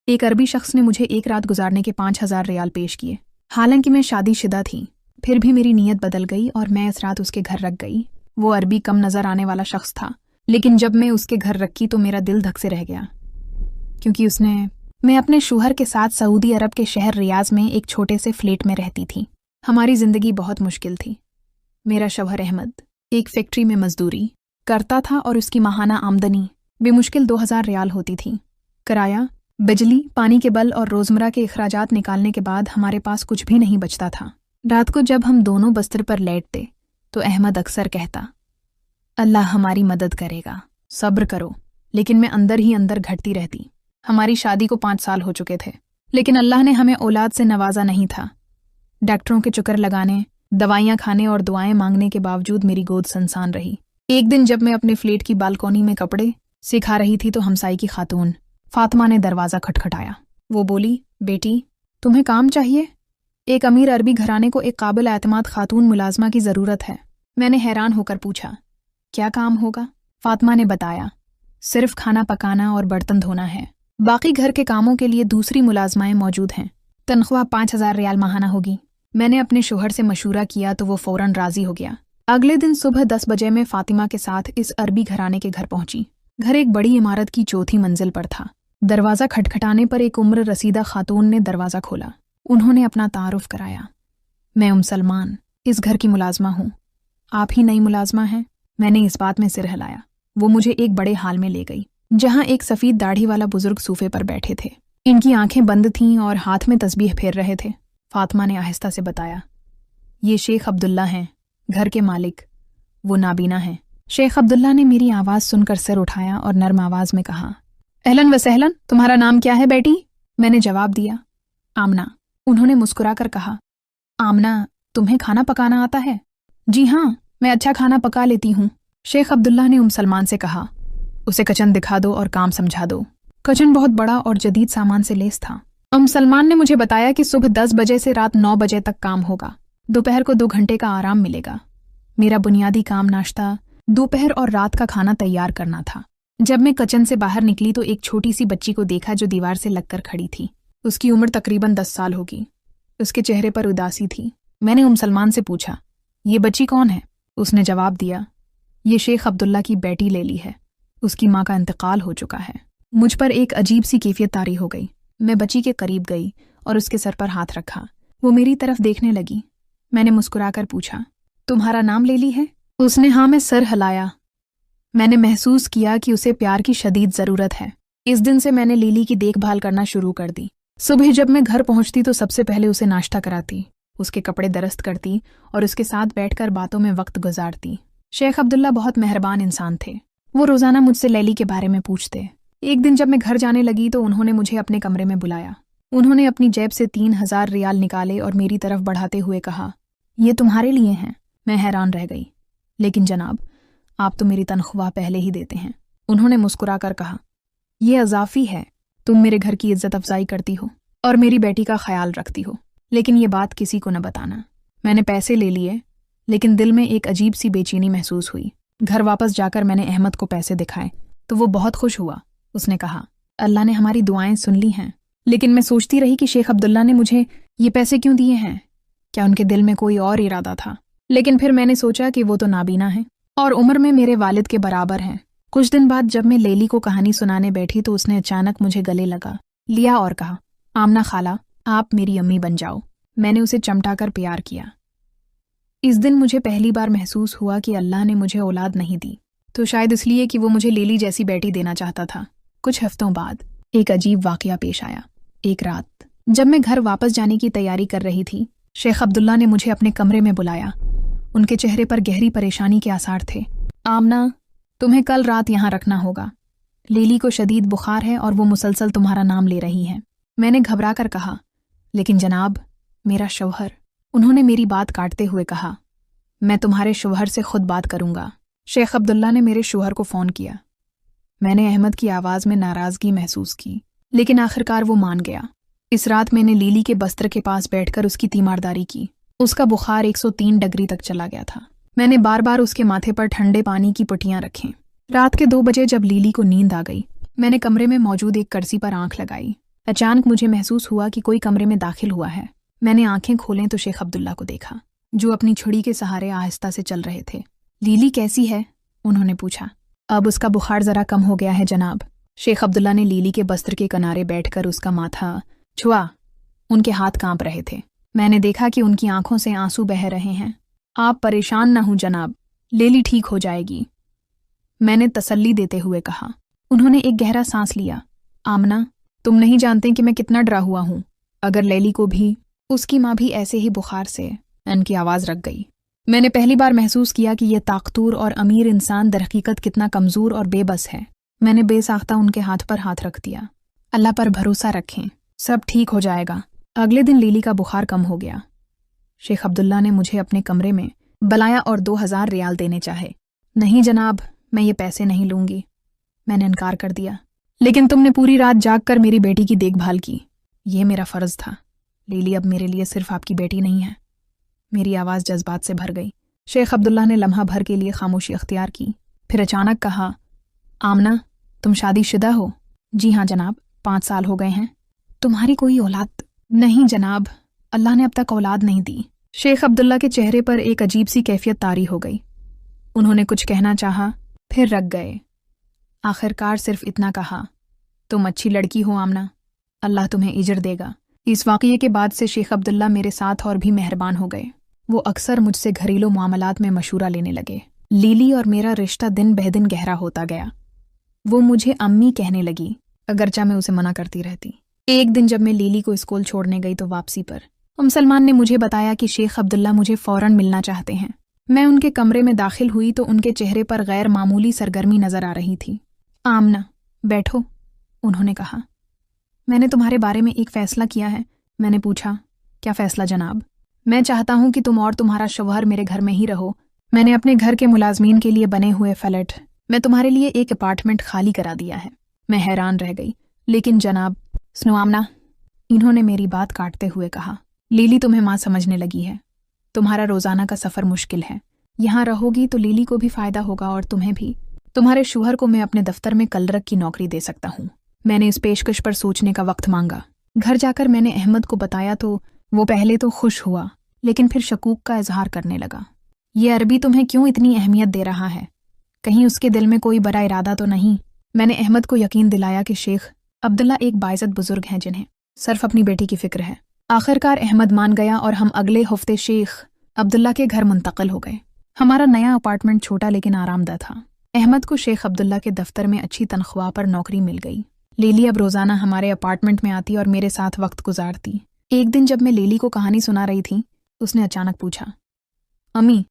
एक अरबी शख्स ने मुझे एक रात गुजारने के 5,000 रियाल पेश किए। हालांकि मैं शादीशुदा थी, फिर भी मेरी नीयत बदल गई और मैं इस रात उसके घर रख गई। वो अरबी कम नजर आने वाला शख्स था, लेकिन जब मैं उसके घर रखी तो मेरा दिल धक से रह गया, क्योंकि मैं अपने शौहर के साथ सऊदी अरब के शहर रियाज में एक छोटे से फ्लैट में रहती थी। हमारी जिंदगी बहुत मुश्किल थी। मेरा शौहर अहमद एक फैक्ट्री में मजदूरी करता था और उसकी माहाना आमदनी बेमुश्किल 2,000 रियाल होती थी। किराया, बिजली, पानी के बिल और रोजमर्रा के अखराजात निकालने के बाद हमारे पास कुछ भी नहीं बचता था। रात को जब हम दोनों बस्तर पर लेटते तो अहमद अक्सर कहता, अल्लाह हमारी मदद करेगा, सब्र करो। लेकिन मैं अंदर ही अंदर घटती रहती। हमारी शादी को 5 साल हो चुके थे, लेकिन अल्लाह ने हमें औलाद से नवाजा नहीं था। डॉक्टरों के चक्कर लगाने, दवाइयां खाने और दुआएं मांगने के बावजूद मेरी गोद सनसान रही। एक दिन जब मैं अपने फ्लैट की बालकोनी में कपड़े सिखा रही थी तो हमसाई की खातून फातिमा ने दरवाज़ा खटखटाया। वो बोली, बेटी तुम्हें काम चाहिए? एक अमीर अरबी घराने को एक काबिल एतमाद खातून मुलाजमा की ज़रूरत है। मैंने हैरान होकर पूछा, क्या काम होगा? फातिमा ने बताया, सिर्फ खाना पकाना और बर्तन धोना है। बाकी घर के कामों के लिए दूसरी मुलाजमाएं मौजूद हैं। तनख्वाह 5,000 रियाल माहाना होगी। मैंने अपने शोहर से मशूरा किया तो वो फौरन राजी हो गया। अगले दिन सुबह 10 बजे मैं फातिमा के साथ इस अरबी घराने के घर पहुंची। घर एक बड़ी इमारत की 4थी मंजिल पर था। दरवाज़ा खटखटाने पर एक उम्र रसीदा खातून ने दरवाज़ा खोला। उन्होंने अपना तारुफ कराया। मैं सलमान इस घर की मुलाजमा हूँ। आप ही नई मुलाजमा हैं? मैंने इस बात में सिर हिलाया। वो मुझे एक बड़े हाल में ले गई, जहाँ एक सफ़ेद दाढ़ी वाला बुजुर्ग सूफे पर बैठे थे। इनकी आंखें बंद थीं और हाथ में तस्बीह फेर रहे थे। फातिमा ने आहिस्ता से बताया, ये शेख अब्दुल्ला हैं, घर के मालिक। वो नाबीना हैं। शेख अब्दुल्ला ने मेरी आवाज़ सुनकर सिर उठाया और नर्म आवाज़ में कहा, अहलन व सहलन, तुम्हारा नाम क्या है बेटी? मैंने जवाब दिया, आमना। उन्होंने मुस्कुराकर कहा, आमना, तुम्हें खाना पकाना आता है? जी हाँ, मैं अच्छा खाना पका लेती हूँ। शेख अब्दुल्ला ने सलमान से कहा, उसे किचन दिखा दो और काम समझा दो। किचन बहुत बड़ा और जदीद सामान से लेस था। सलमान ने मुझे बताया कि सुबह 10 बजे से रात 9 बजे तक काम होगा। दोपहर को 2 घंटे का आराम मिलेगा। मेरा बुनियादी काम नाश्ता, दोपहर और रात का खाना तैयार करना था। जब मैं किचन से बाहर निकली तो एक छोटी सी बच्ची को देखा जो दीवार से लगकर खड़ी थी। उसकी उम्र तकरीबन 10 साल होगी। उसके चेहरे पर उदासी थी। मैंने सलमान से पूछा, ये बच्ची कौन है? उसने जवाब दिया, ये शेख अब्दुल्ला की बेटी लेली है। उसकी माँ का इंतकाल हो चुका है। मुझ पर एक अजीब सी कैफियत तारी हो गई। मैं बच्ची के करीब गई और उसके सर पर हाथ रखा। वो मेरी तरफ देखने लगी। मैंने मुस्कुराकर पूछा, तुम्हारा नाम लेली है? उसने हाँ में सर हिलाया। मैंने महसूस किया कि उसे प्यार की शदीद ज़रूरत है। इस दिन से मैंने लीली की देखभाल करना शुरू कर दी। सुबह जब मैं घर पहुंचती तो सबसे पहले उसे नाश्ता कराती, उसके कपड़े दरस्त करती और उसके साथ बैठकर बातों में वक्त गुजारती। शेख अब्दुल्ला बहुत मेहरबान इंसान थे। वो रोज़ाना मुझसे लैली के बारे में पूछते। एक दिन जब मैं घर जाने लगी तो उन्होंने मुझे अपने कमरे में बुलाया। उन्होंने अपनी जेब से 3,000 रियाल निकाले और मेरी तरफ बढ़ाते हुए कहा, ये तुम्हारे लिए हैं। मैं हैरान रह गई। लेकिन जनाब, आप तो मेरी तनख्वाह पहले ही देते हैं। उन्होंने मुस्कुराकर कहा, यह अजाफी है। तुम मेरे घर की इज्जत अफजाई करती हो और मेरी बेटी का ख्याल रखती हो, लेकिन ये बात किसी को न बताना। मैंने पैसे ले लिए, लेकिन दिल में एक अजीब सी बेचैनी महसूस हुई। घर वापस जाकर मैंने अहमद को पैसे दिखाए तो वो बहुत खुश हुआ। उसने कहा, अल्लाह ने हमारी दुआएं सुन ली हैं। लेकिन मैं सोचती रही कि शेख अब्दुल्ला ने मुझे ये पैसे क्यों दिए हैं? क्या उनके दिल में कोई और इरादा था? लेकिन फिर मैंने सोचा कि वो तो नाबीना है और उम्र में मेरे वालिद के बराबर हैं। कुछ दिन बाद जब मैं लेली को कहानी सुनाने बैठी तो उसने अचानक मुझे गले लगा लिया और कहा, आमना खाला, आप मेरी अम्मी बन जाओ। मैंने उसे चमटाकर प्यार किया। इस दिन मुझे पहली बार महसूस हुआ कि अल्लाह ने मुझे औलाद नहीं दी तो शायद इसलिए कि वो मुझे लेली जैसी बेटी देना चाहता था। कुछ हफ्तों बाद एक अजीब वाकया पेश आया। एक रात जब मैं घर वापस जाने की तैयारी कर रही थी, शेख अब्दुल्ला ने मुझे अपने कमरे में बुलाया। उनके चेहरे पर गहरी परेशानी के आसार थे। आमना, तुम्हें कल रात यहाँ रखना होगा। लेली को शदीद बुखार है और वो मुसलसल तुम्हारा नाम ले रही है। मैंने घबरा कर कहा, लेकिन जनाब, मेरा शौहर। उन्होंने मेरी बात काटते हुए कहा, मैं तुम्हारे शौहर से खुद बात करूंगा। शेख अब्दुल्ला ने मेरे शौहर को फ़ोन किया। मैंने अहमद की आवाज़ में नाराज़गी महसूस की, लेकिन आखिरकार वो मान गया। इस रात मैंने लीली के बस्तर के पास बैठकर उसकी तीमारदारी की। उसका बुखार 103 डिग्री तक चला गया था। मैंने बार बार उसके माथे पर ठंडे पानी की पुटियां रखें। रात के 2 बजे जब लीली को नींद आ गई, मैंने कमरे में मौजूद एक कुर्सी पर आंख लगाई। अचानक मुझे महसूस हुआ कि कोई कमरे में दाखिल हुआ है। मैंने आंखें खोलें तो शेख अब्दुल्ला को देखा, जो अपनी छुरी के सहारे आहिस्ता से चल रहे थे। लीली कैसी है? उन्होंने पूछा। अब उसका बुखार जरा कम हो गया है जनाब। शेख अब्दुल्ला ने लीली के बस्त्र के किनारे बैठकर उसका माथा छुआ। उनके हाथ कांप रहे थे। मैंने देखा कि उनकी आंखों से आंसू बह रहे हैं। आप परेशान न हो जनाब, लीली ठीक हो जाएगी, मैंने तसल्ली देते हुए कहा। उन्होंने एक गहरा सांस लिया। आमना, तुम नहीं जानते कि मैं कितना डरा हुआ हूं। अगर लैली को भी, उसकी माँ भी ऐसे ही बुखार से। उनकी आवाज़ रख गई। मैंने पहली बार महसूस किया कि यह ताकतूर और अमीर इंसान दरहकीकत कितना कमज़ोर और बेबस है। मैंने बेसाख्ता उनके हाथ पर हाथ रख दिया। अल्लाह पर भरोसा रखें, सब ठीक हो जाएगा। अगले दिन लीली का बुखार कम हो गया। शेख अब्दुल्ला ने मुझे अपने कमरे में बुलाया और 2000 रियाल देने चाहे। नहीं जनाब, मैं ये पैसे नहीं लूंगी, मैंने इनकार कर दिया। लेकिन तुमने पूरी रात जाग कर मेरी बेटी की देखभाल की, ये मेरा फ़र्ज़ था। लीली अब मेरे लिए सिर्फ आपकी बेटी नहीं है। मेरी आवाज़ जज्बात से भर गई। शेख अब्दुल्ला ने लम्हा भर के लिए खामोशी अख्तियार की, फिर अचानक कहा, आमना, तुम शादीशुदा हो? जी हाँ जनाब, 5 साल हो गए हैं। तुम्हारी कोई औलाद? नहीं जनाब, अल्लाह ने अब तक औलाद नहीं दी। शेख अब्दुल्ला के चेहरे पर एक अजीब सी कैफियत तारी हो गई। उन्होंने कुछ कहना चाहा, फिर रख गए। आखिरकार सिर्फ इतना कहा, तुम अच्छी लड़की हो आमना, अल्लाह तुम्हें इजर देगा। इस वाक़ये के बाद से शेख अब्दुल्ला मेरे साथ और भी मेहरबान हो गए। वो अक्सर मुझसे घरेलू मामलात में मशूरा लेने लगे। लीली और मेरा रिश्ता दिन बह दिन गहरा होता गया। वो मुझे अम्मी कहने लगी, अगरचा मैं उसे मना करती रहती। एक दिन जब मैं लीली को स्कूल छोड़ने गई तो वापसी पर सलमान ने मुझे बताया कि शेख अब्दुल्ला मुझे फ़ौरन मिलना चाहते हैं। मैं उनके कमरे में दाखिल हुई तो उनके चेहरे पर गैर मामूली सरगर्मी नजर आ रही थी। आमना, बैठो, उन्होंने कहा। मैंने तुम्हारे बारे में एक फ़ैसला किया है। मैंने पूछा, क्या फ़ैसला जनाब? मैं चाहता हूं कि तुम और तुम्हारा शौहर मेरे घर में ही रहो। मैंने अपने घर के मुलाजमीन के लिए बने हुए फ्लैट में तुम्हारे लिए एक अपार्टमेंट खाली करा दिया है। मैं हैरान रह गई। लेकिन जनाब, सुनो आमना, इन्होंने मेरी बात काटते हुए कहा, लीली तुम्हें माँ समझने लगी है। तुम्हारा रोज़ाना का सफ़र मुश्किल है। यहाँ रहोगी तो लीली को भी फ़ायदा होगा और तुम्हें भी। तुम्हारे शौहर को मैं अपने दफ्तर में कलरक की नौकरी दे सकता हूँ। मैंने इस पेशकश पर सोचने का वक्त मांगा। घर जाकर मैंने अहमद को बताया तो वो पहले तो खुश हुआ, लेकिन फिर शकूक का इजहार करने लगा। ये अरबी तुम्हें क्यों इतनी अहमियत दे रहा है? कहीं उसके दिल में कोई बड़ा इरादा तो नहीं? मैंने अहमद को यकीन दिलाया कि शेख अब्दुल्ला एक बाइज़्ज़त बुजुर्ग हैं जिन्हें सिर्फ अपनी बेटी की फिक्र है। आखिरकार अहमद मान गया और हम अगले हफ्ते शेख अब्दुल्ला के घर मुंतकिल हो गए। हमारा नया अपार्टमेंट छोटा लेकिन आरामदा था। अहमद को शेख अब्दुल्ला के दफ्तर में अच्छी तनख्वाह पर नौकरी मिल गई। लीली अब रोज़ाना हमारे अपार्टमेंट में आती और मेरे साथ वक्त गुजारती। एक दिन जब मैं लीली को कहानी सुना रही थी, उसने अचानक पूछा, अम्मी,